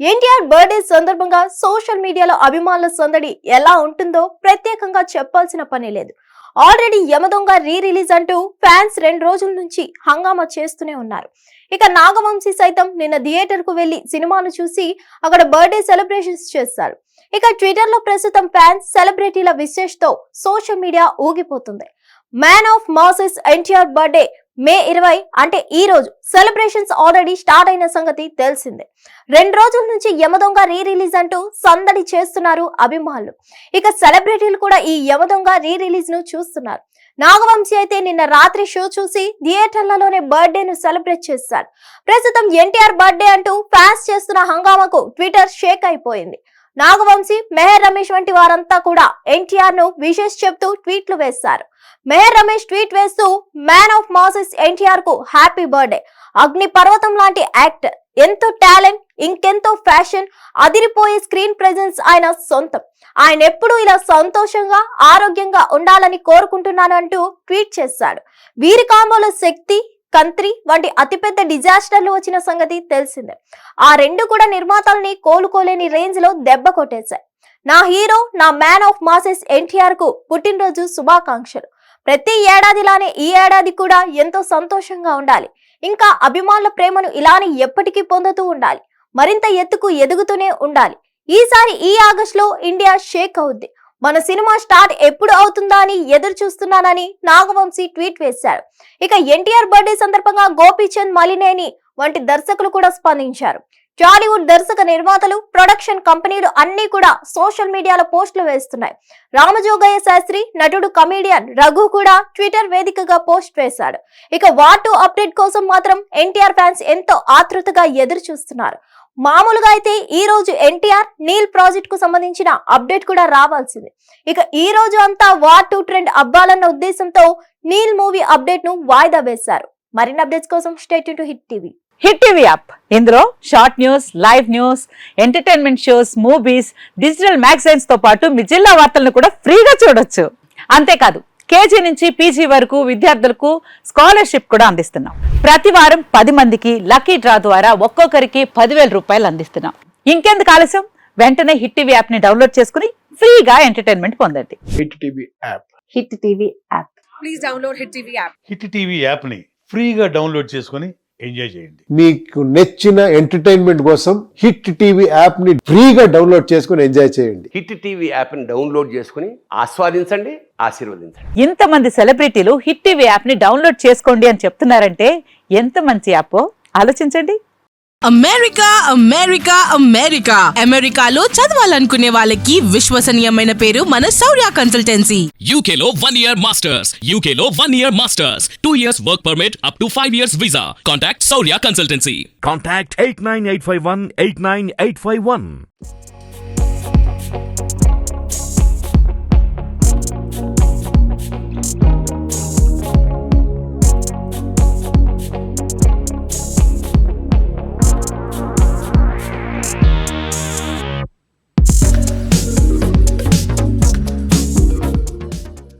NTR birthday సందర్భంగా social మీడియాలో అభిమానుల సందడి ఎలా ఉంటుందో ప్రత్యేకంగా చెప్పాల్సిన పని లేదు. ఆల్రెడీ యమదొంగ రిలీజ్ అంటూ ఫ్యాన్స్ 2 రోజుల నుంచి హంగామా చేస్తూనే ఉన్నారు. ఇక నాగవంశీ సైతం నిన్న థియేటర్ కు వెళ్లి సినిమాను చూసి అక్కడ బర్త్డే సెలబ్రేషన్స్ చేశారు. ఇక ట్విట్టర్ లో ప్రస్తుతం ఫ్యాన్స్ సెలబ్రిటీల విశేష్ తో సోషల్ మీడియా ఊగిపోతుంది. Man of masses NTR birthday May 20 అంటే ఈ రోజు సెలబ్రేషన్స్ ఆల్రెడీ స్టార్ట్ అయిన సంగతి తెలిసిందే. 2 రోజుల నుంచి యమదొంగ రిలీజ్ అంటూ సందడి చేస్తున్నారు అభిమానులు. ఇక సెలబ్రిటీలు కూడా ఈ యమదొంగ రిలీజ్ ను చూస్తున్నారు. నాగవంశీ అయితే నిన్న రాత్రి షో చూసి థియేటర్లలోనే బర్త్డే ను సెలబ్రేట్ చేశారు. ప్రస్తుతం ఎన్టీఆర్ బర్త్డే అంటూ ఫ్యాన్స్ చేస్తున్న హంగామాకు ట్విట్టర్ షేక్ అయిపోయింది. నాగవంశీ, మెహర్ రమేష్ వంటి వారంతా కూడా ఎన్టీఆర్ ను విషెస్ చెప్తూ ట్వీట్లు వేశారు. మెహర్ రమేష్ ట్వీట్ వేస్తూ మ్యాన్ ఆఫ్ మాసెస్ ఎన్టీఆర్ కు హ్యాపీ బర్త్డే. అగ్ని పర్వతం లాంటి యాక్టర్, ఎంతో టాలెంట్, ఇంకెంతో ఫ్యాషన్, అదిరిపోయే స్క్రీన్ ప్రెజెన్స్ ఆయన సొంతం. ఆయన ఎప్పుడూ ఇలా సంతోషంగా ఆరోగ్యంగా ఉండాలని కోరుకుంటున్నాను అంటూ ట్వీట్ చేశాడు. వీరి కాంబోలో శక్తి, కంత్రి వంటి అతిపెద్ద డిజాస్టర్లు వచ్చిన సంగతి తెలిసిందే. ఆ 2 కూడా నిర్మాతల్ని కోలుకోలేని రేంజ్ లో దెబ్బ కొట్టేశాయి. నా హీరో, నా మ్యాన్ ఆఫ్ మాసెస్ ఎన్టీఆర్ కు పుట్టినరోజు శుభాకాంక్షలు. ప్రతి ఏడాదిలానే ఈ ఏడాది కూడా ఎంతో సంతోషంగా ఉండాలి. ఇంకా అభిమానుల ప్రేమను ఇలానే ఎప్పటికీ పొందుతూ ఉండాలి. మరింత ఎత్తుకు ఎదుగుతూనే ఉండాలి. ఈసారి ఈ ఆగస్టులో ఇండియా షేక్ అవుద్ది. మన సినిమా స్టార్ట్ ఎప్పుడు అవుతుందా అని ఎదురు చూస్తున్నానని నాగవంశీ ట్వీట్ వేశారు. ఇక ఎన్టీఆర్ బర్త్డే సందర్భంగా గోపీచంద్ మలినేని వంటి దర్శకులు కూడా స్పందించారు. టాలీవుడ్ దర్శక నిర్మాతలు, ప్రొడక్షన్ కంపెనీలు అన్ని కూడా సోషల్ మీడియాలో పోస్టులు వేస్తున్నాయి. రామజోగయ్య శాస్త్రి, నటుడు కమీడియన్ రఘు కూడా ట్విట్టర్ వేదికగా పోస్ట్ వేశాడు. ఇక వార్ 2 అప్డేట్ కోసం మాత్రం ఎన్టీఆర్ ఫ్యాన్స్ ఎంతో ఆతృతగా ఎదురు చూస్తున్నారు. మామూలుగా అయితే ఈ రోజు ఎన్టీఆర్ నీల్ ప్రాజెక్ట్ కు సంబంధించిన అప్డేట్ కూడా రావాల్సింది. ఇక ఈ రోజు అంతా వార్ 2 ట్రెండ్ అవ్వాలన్న ఉద్దేశంతో నీల్ మూవీ అప్డేట్ ను వాయిదా వేశారు. మరిన్ని అప్డేట్స్ కోసం stay tune to Hit TV. Hit TV app, ఇందులో short news, live news, entertainment shows, movies, digital magazines తో పాటు మీ జిల్లా వార్తలను కూడా ఫ్రీగా చూడొచ్చు. అంతేకాదు కేజీ నుంచి పీజీ వరకు విద్యార్థులకు స్కాలర్షిప్ కూడా అందిస్తున్నాం. ప్రతి వారం 10 మందికి లక్కీ డ్రా ద్వారా ఒక్కొక్కరికి 10,000 రూపాయలు అందిస్తున్నాం. ఇంకెందుకు ఆలస్యం, వెంటనే హిట్ టీవీ యాప్ ని డౌన్లోడ్ చేసుకుని ఫ్రీగా ఎంటర్టైన్మెంట్ పొందండి. Hit TV app. Hit TV app. Please download hit TV app. Hit TV app ని ఫ్రీగా డౌన్లోడ్ చేసుకొని ఎంజాయ్ చేయండి. మీకు నచ్చిన ఎంటర్టైన్మెంట్ కోసం హిట్ టీవీ యాప్ ని ఫ్రీగా డౌన్లోడ్ చేసుకొని ఎంజాయ్ చేయండి. హిట్ టీవీ యాప్ ని డౌన్లోడ్ చేసుకుని ఆస్వాదించండి, ఆశీర్వదించండి. ఇంతమంది సెలబ్రిటీలు హిట్ టీవీ యాప్ ని డౌన్లోడ్ చేసుకోండి అని చెప్తున్నారంటే ఎంత మంచి యాప్ ఆలోచించండి. అమెరికా అమెరికా అమెరికా అమెరికాలో చదవాలనుకునే వాళ్ళకి విశ్వసనీయమైన పేరు మన శౌర్య కన్సల్టెన్సీ. UK లో 1 year masters. UK లో 1 year masters. 2 years work permit up to 5 years visa. Contact Saurya Consultancy. Contact 89851 89851.